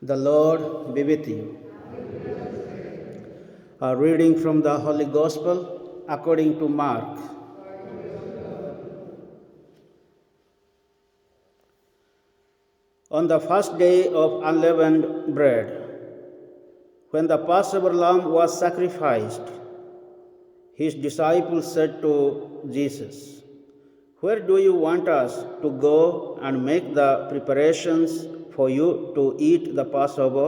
The Lord be with you. A reading from the Holy Gospel according to Mark. On the first day of unleavened bread, when the Passover lamb was sacrificed, his disciples said to Jesus, "Where do you want us to go and make the preparations for you to eat the Passover?"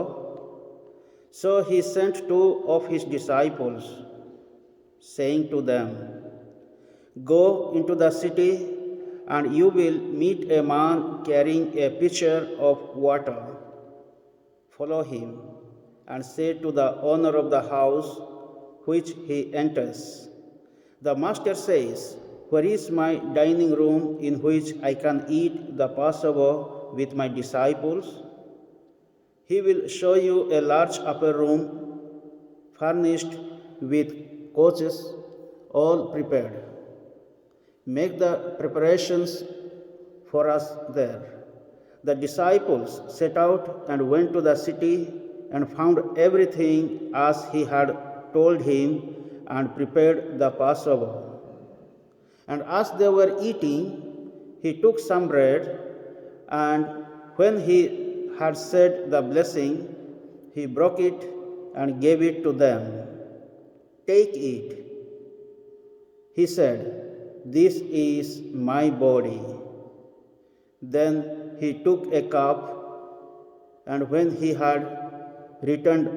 So he sent two of his disciples, saying to them, "Go into the city, and you will meet a man carrying a pitcher of water. Follow him, and say to the owner of the house which he enters, 'The master says, where is my dining room in which I can eat the Passover with my disciples?' He will show you a large upper room, furnished with couches, all prepared. Make the preparations for us there." The disciples set out and went to the city and found everything as he had told him and prepared the Passover. And as they were eating, he took some bread, and when he had said the blessing, he broke it and gave it to them. "Take it," he said, "this is my body." Then he took a cup, and when he had returned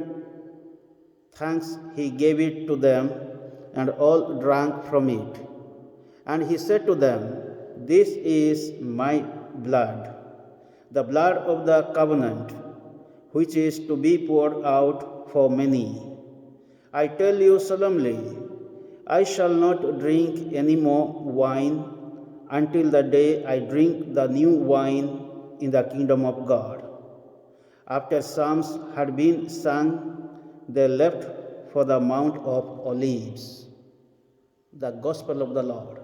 thanks, he gave it to them, and all drank from it. And he said to them, "This is my blood, the blood of the covenant, which is to be poured out for many. I tell you solemnly, I shall not drink any more wine until the day I drink the new wine in the kingdom of God." After psalms had been sung, they left for the Mount of Olives. The Gospel of the Lord.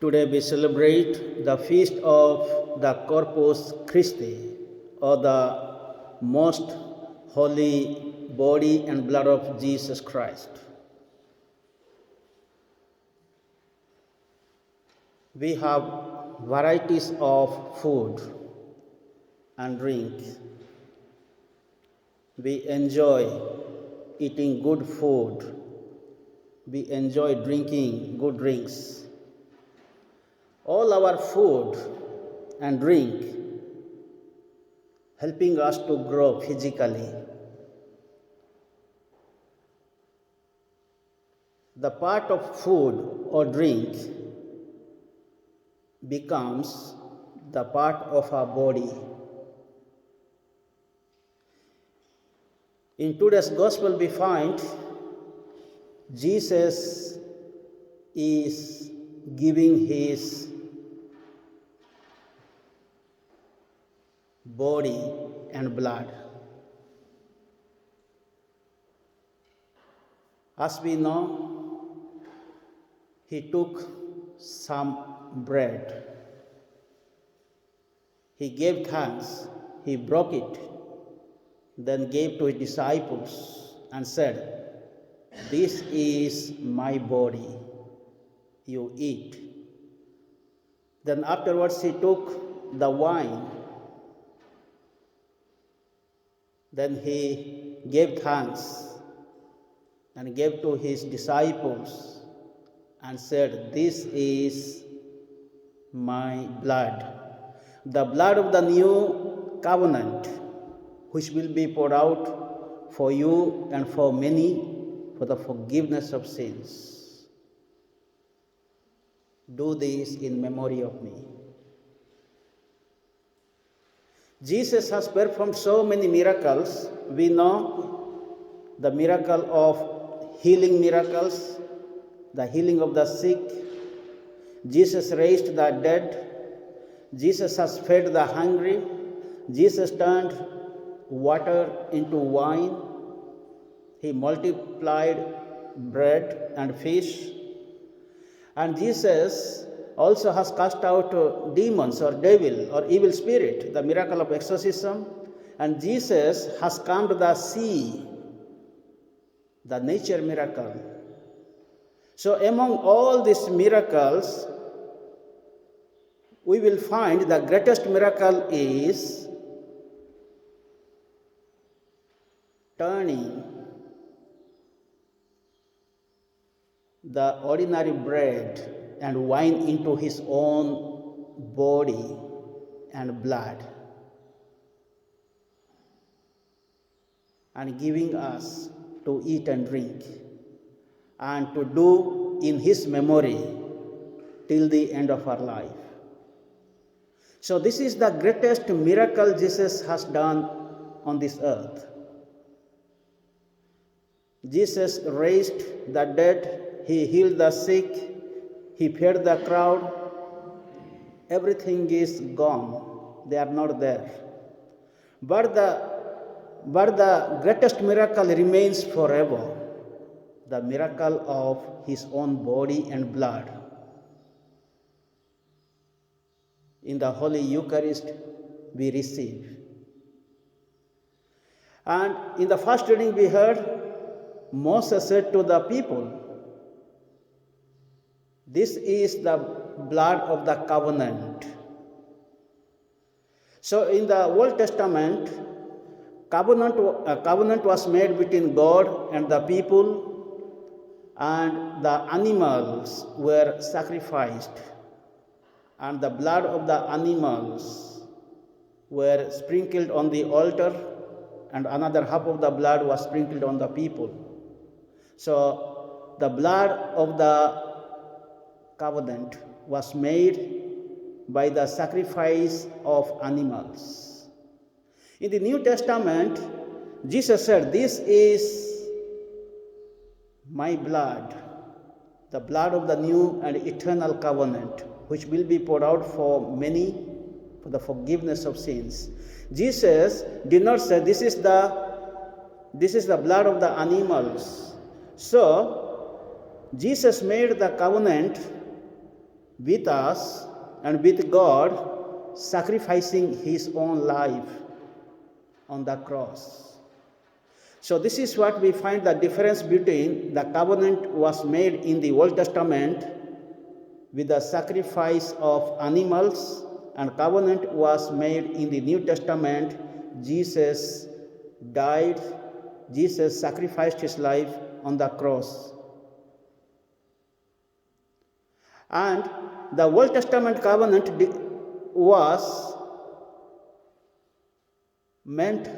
Today we celebrate the feast of the Corpus Christi, or the most holy body and blood of Jesus Christ. We have varieties of food and drink. We enjoy eating good food. We enjoy drinking good drinks. All our food and drink helping us to grow physically. The part of food or drink becomes the part of our body. In today's gospel we find Jesus is giving his body and blood. As we know, he took some bread. He gave thanks, he broke it, then gave to his disciples and said, "This is my body, you eat." Then afterwards he took the wine. Then he gave thanks and gave to his disciples and said, "This is my blood, the blood of the new covenant, which will be poured out for you and for many for the forgiveness of sins. Do this in memory of me." Jesus has performed so many miracles. We know the miracle of healing miracles, the healing of the sick. Jesus raised the dead. Jesus has fed the hungry. Jesus turned water into wine. He multiplied bread and fish. And Jesus also has cast out demons or devil or evil spirit, the miracle of exorcism. And Jesus has calmed the sea, the nature miracle. So among all these miracles, we will find the greatest miracle is turning the ordinary bread and wine into his own body and blood, and giving us to eat and drink, and to do in his memory till the end of our life. So this is the greatest miracle Jesus has done on this earth. Jesus raised the dead, he healed the sick, he fed the crowd. Everything is gone. They are not there. But the greatest miracle remains forever, the miracle of his own body and blood. In the Holy Eucharist, we receive. And in the first reading we heard, Moses said to the people, "This is the blood of the covenant." So in the Old Testament, covenant was made between God and the people, and the animals were sacrificed, and the blood of the animals were sprinkled on the altar, and another half of the blood was sprinkled on the people. So the blood of the covenant was made by the sacrifice of animals. In the New Testament, Jesus said, "This is my blood, the blood of the new and eternal covenant, which will be poured out for many for the forgiveness of sins." Jesus did not say, this is the blood of the animals. So Jesus made the covenant with us and with God, sacrificing his own life on the cross. So this is what we find the difference between the covenant was made in the Old Testament with the sacrifice of animals, and covenant was made in the New Testament. Jesus died, Jesus sacrificed his life on the cross. And the Old Testament covenant was meant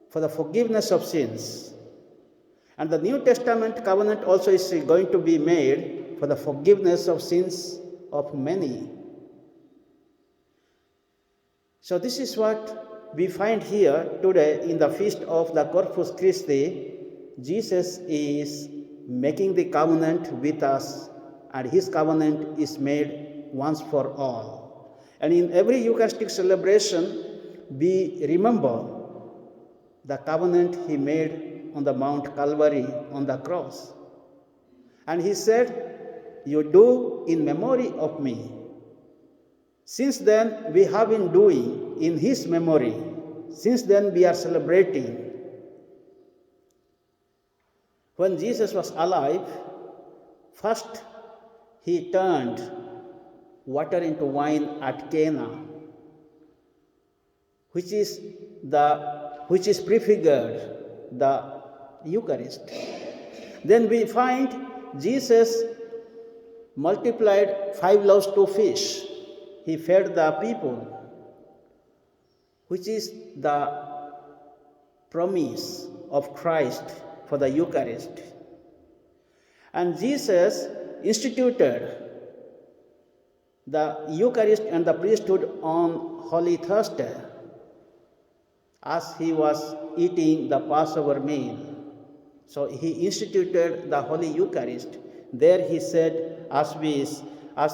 for the forgiveness of sins. And the New Testament covenant also is going to be made for the forgiveness of sins of many. So this is what we find here today in the feast of the Corpus Christi. Jesus is making the covenant with us, and his covenant is made once for all. And in every Eucharistic celebration, we remember the covenant he made on the Mount Calvary on the cross. And he said, "You do in memory of me." Since then, we have been doing in his memory. Since then, we are celebrating. When Jesus was alive, first he turned water into wine at Cana, which is prefigured the Eucharist. Then we find Jesus multiplied 5 loaves, 2 fish. He fed the people, which is the promise of Christ for the Eucharist. And Jesus instituted the Eucharist and the priesthood on Holy Thursday as he was eating the Passover meal. So he instituted the Holy Eucharist. There he said, as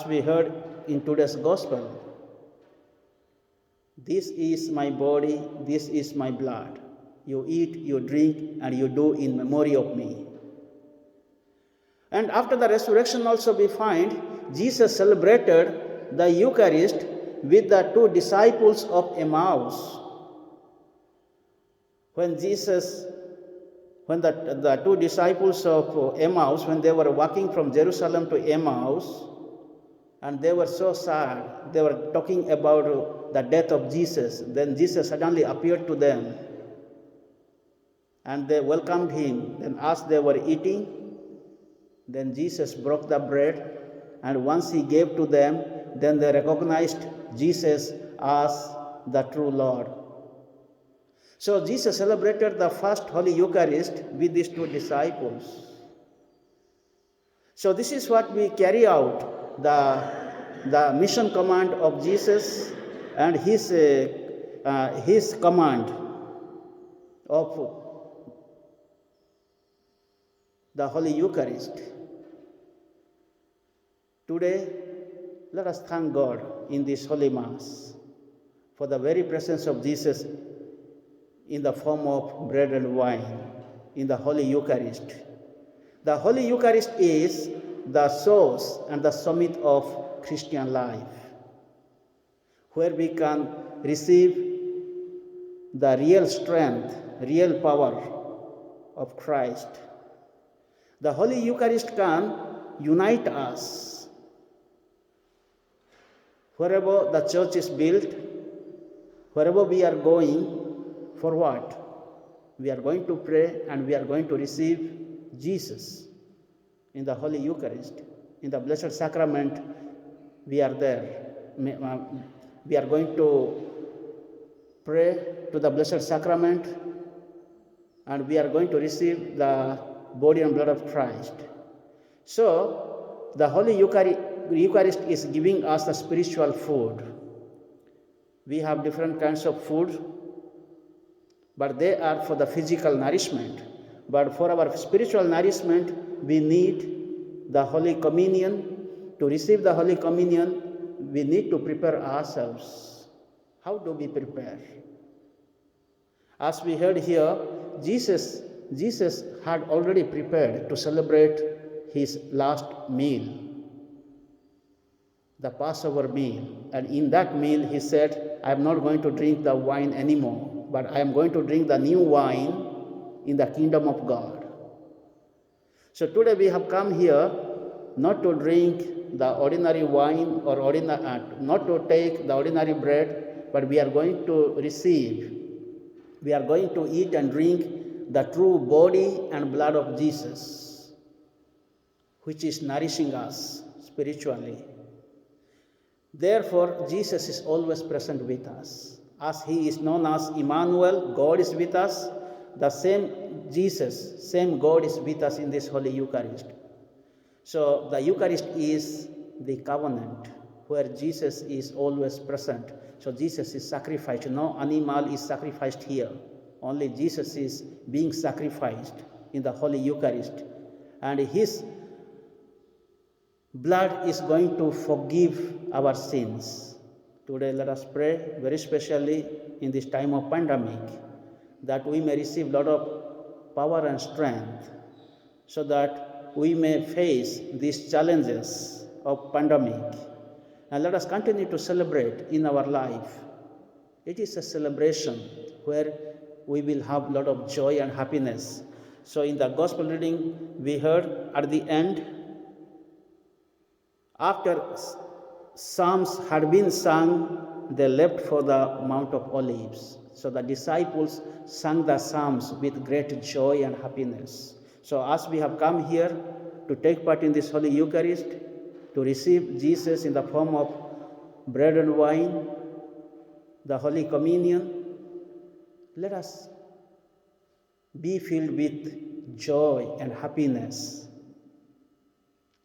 we heard in today's Gospel, "This is my body, this is my blood. You eat, you drink, and you do in memory of me." And after the resurrection also we find Jesus celebrated the Eucharist with the two disciples of Emmaus. When the two disciples of Emmaus, when they were walking from Jerusalem to Emmaus, and they were so sad, they were talking about the death of Jesus. Then Jesus suddenly appeared to them, and they welcomed him. Then as they were eating, then Jesus broke the bread, and once he gave to them, then they recognized Jesus as the true Lord. So Jesus celebrated the first Holy Eucharist with these two disciples. So this is what we carry out, the mission command of Jesus and his command of the Holy Eucharist. Today, let us thank God in this Holy Mass for the very presence of Jesus in the form of bread and wine in the Holy Eucharist. The Holy Eucharist is the source and the summit of Christian life, where we can receive the real strength, real power of Christ. The Holy Eucharist can unite us. Wherever the church is built, wherever we are going, for what? We are going to pray and we are going to receive Jesus in the Holy Eucharist. In the Blessed Sacrament, we are there. We are going to pray to the Blessed Sacrament and we are going to receive the body and blood of Christ. So, the Holy Eucharist is giving us the spiritual food. We have different kinds of food, but they are for the physical nourishment. But for our spiritual nourishment, we need the Holy Communion. To receive the Holy Communion, we need to prepare ourselves. How do we prepare? As we heard here, Jesus had already prepared to celebrate his last meal, the Passover meal. And in that meal, he said, I am not going to drink the wine anymore, but I am going to drink the new wine in the kingdom of God. So today we have come here not to drink the ordinary wine or not to take the ordinary bread, but we are going to receive, we are going to eat and drink the true body and blood of Jesus, which is nourishing us spiritually. Therefore, Jesus is always present with us. As he is known as Emmanuel, God is with us, the same Jesus, same God is with us in this Holy Eucharist. So the Eucharist is the covenant where Jesus is always present. So Jesus is sacrificed. No animal is sacrificed here. Only Jesus is being sacrificed in the Holy Eucharist. And his blood is going to forgive our sins. Today let us pray very specially in this time of pandemic that we may receive a lot of power and strength so that we may face these challenges of pandemic. And let us continue to celebrate in our life. It is a celebration where we will have a lot of joy and happiness. So in the gospel reading we heard at the end, after Psalms had been sung, they left for the Mount of Olives. So the disciples sang the Psalms with great joy and happiness. So as we have come here to take part in this Holy Eucharist, to receive Jesus in the form of bread and wine, the Holy Communion, let us be filled with joy and happiness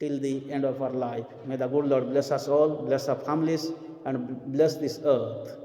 till the end of our life. May the good Lord bless us all, bless our families, and bless this earth.